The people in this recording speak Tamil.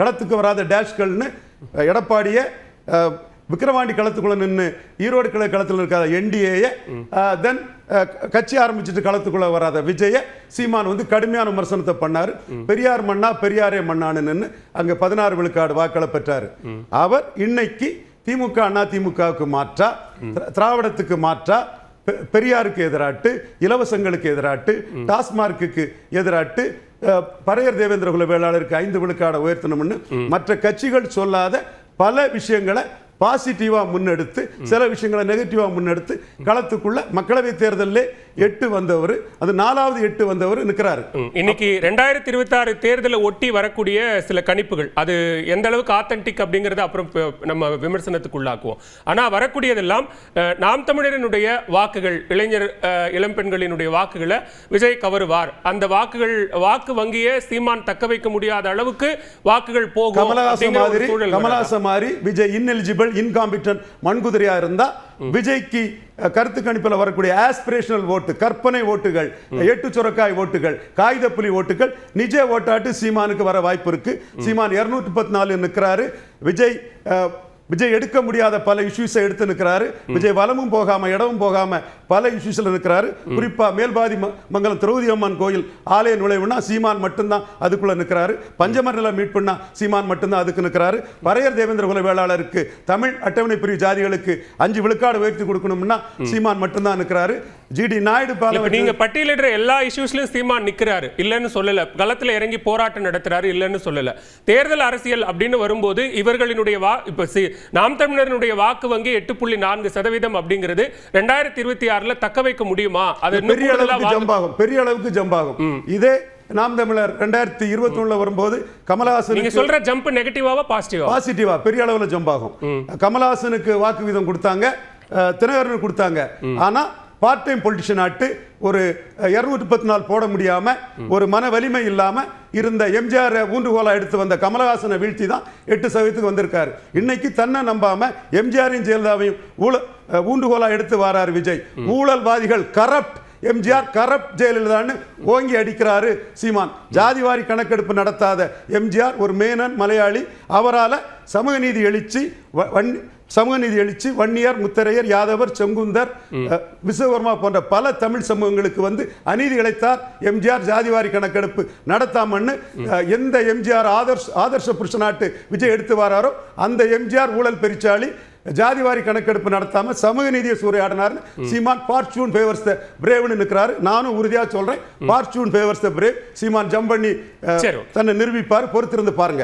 களத்துக்கு வராத டேஷ்கள்னு எடப்பாடியை விக்கிரவாண்டி களத்துக்குள்ள நின்று ஈரோடு கிளை களத்தில் இருக்காத என்டிஏ தென் கட்சி ஆரம்பிச்சுட்டு களத்துக்குள்ள வராத விஜய சீமான் வந்து கடுமையான விமர்சனத்தை பண்ணாரு. பெரியார் மண்ணா பெரியாரே மண்ணான்னு நின்று அங்க 16 விழுக்காடு வாக்களை பெற்றாரு. அவர் இன்னைக்கு திமுக அண்ணா திமுகவுக்கு மாற்றா, திராவிடத்துக்கு மாற்றா, பெரியாருக்கு எதிராட்டு, இலவசங்களுக்கு எதிராட்டு, டாஸ்மார்க்கு எதிராட்டு, பறையர் தேவேந்திர குல வேளாளருக்கு 5 விழுக்காடு உயர்த்தணும்னு மற்ற கட்சிகள் சொல்லாத பல விஷயங்களை பாசிட்டிவா முன்னெடுத்து, சில விஷயங்களை நெகட்டிவா முன்னெடுத்து களத்துக்குள்ள மக்களவை தேர்தலில் 8 வந்தவர், அது 4வது 8 வந்தவர் நிற்கிறாரு. இன்னைக்கு 2026 தேர்தலை ஒட்டி வரக்கூடிய சில கணிப்புகள் அது எந்த அளவுக்கு ஆத்தென்டிக் அப்படிங்கறத அப்புறம் நம்ம விமர்சனத்துக்குள்ளாக்குவோம். ஆனா வரக்கூடியதெல்லாம் நாம் தமிழரினுடைய வாக்குகள், இளைஞர் இளம்பெண்களினுடைய வாக்குகளை விஜய் கவருவார், அந்த வாக்கு வங்கியை சீமான் தக்க வைக்க முடியாத அளவுக்கு வாக்குகள் போகும். கமலஹாசன் மாதிரி விஜய் இன்எலிஜிபிள், இன்காம்பிட்டன்ட், மண்குதிரையா இருந்தா விஜய்க்கு கருத்து கணிப்பில் வரக்கூடிய ஆஸ்பிரேஷனல் ஓட்டு, கற்பனை ஓட்டுகள், 8 சுரக்காய் ஓட்டுகள், காகித புலி ஓட்டுகள் நிஜ ஓட்டாட்டு சீமானுக்கு வர வாய்ப்பு இருக்கு. சீமான் 214 நிற்கிறாரு. விஜய் எடுக்க முடியாத பல இஷ்யூஸை எடுத்து நிற்கிறாரு. விஜய் வலமும் போகாம இடமும் போகாம பல இஷ்யூஸ்ல நிற்கிறாரு. குறிப்பா மேல்பாதி மங்கலம் திரௌதி அம்மன் கோயில் ஆலய நுழைவுனா சீமான் மட்டும்தான் அதுக்குள்ள நிற்கிறாரு. பஞ்சமர்ல மீட் பண்ணா சீமான் மட்டும்தான் அதுக்கு நிற்கிறாரு. பறையர் தேவேந்திர குல வேளாளருக்கு, தமிழ் அட்டவணை பிரிவு ஜாதிகளுக்கு 5 விழுக்காடு உயர்த்தி கொடுக்கணும்னா சீமான் மட்டும்தான் நிற்கிறாரு. ஜிடி நாயுடு நீங்க பட்டியலிடுற எல்லா இஷ்யூஸ்லயும் சீமான் நிற்கிறாரு, இல்லைன்னு சொல்லல. களத்துல இறங்கி போராட்டம் நடத்துறாரு, இல்லைன்னு சொல்லல. தேர்தல் அரசியல் அப்படின்னு வரும்போது இவர்களினுடைய நாம் தமிழர்களுடைய வாக்கு வங்கி 8.4% அப்படிங்கிறது 2026 தக்க வைக்க முடியுமா? அது பெரிய அளவுக்கு ஜம்பாகும். இதே நாம் தமிழர் 2021 வரும்போது கமலஹாசன், நீங்க சொல்ற ஜம்ப் நெகட்டிவாவா பாசிட்டிவா? பெரிய அளவுல ஜம்பாகும். கமலஹாசனுக்கு வாக்கு வீதம் கொடுத்தாங்க, தினகரனுக்கு கொடுத்தாங்க. ஆனா பார்ட் டைம் பொலிட்டிஷியன் ஆட்டு ஒரு 214 போட முடியாம, ஒரு மன வலிமை இல்லாம இருந்த எம்ஜிஆர் ஊன்றுகோலா எடுத்து வந்த கமலஹாசனை வீழ்த்தி தான் 8% வந்திருக்காரு. இன்னைக்கு தன்னை நம்பாம எம்ஜிஆரையும் ஜெயலலிதாவையும் ஊன்றுகோலா எடுத்து வாராரு விஜய். ஊழல்வாதிகள், கரப்ட் எம்ஜிஆர், கரப்ட் ஜெயலலிதான்னு ஓங்கி அடிக்கிறாரு சீமான். ஜாதிவாரி கணக்கெடுப்பு நடத்தாத எம்ஜிஆர் ஒரு மேனன், மலையாளி. அவரால் சமூக நீதி எழுச்சி வன்னியர், முத்தரையர், யாதவர், செங்குந்தர், விஸ்வகர்மா போன்ற பல தமிழ் சமூகங்களுக்கு வந்து அநீதி இழைத்தார் எம்ஜிஆர். ஜாதிவாரி கணக்கெடுப்பு நடத்தாமன்னு எந்த எம்ஜிஆர் ஆதர்ஷ புருஷனாட்டு விஜய் எடுத்து வராரோ அந்த எம்ஜிஆர் ஊழல் பெரிச்சாளி. ஜாதிவாரி கணக்கெடுப்பு நடத்தாம சமூக நீதியை சூறையாடினார் சீமான். ஃபார்ச்சூன் ஃபேவர்ஸ் த பிரேவ்னு நிற்கிறாரு. நானும் உறுதியா சொல்றேன், ஃபார்ச்சூன் ஃபேவர்ஸ் த பிரேவ். சீமான் ஜம்ப் பண்ணி தன்னை நிரூபிப்பார். பொறுத்திருந்து பாருங்க.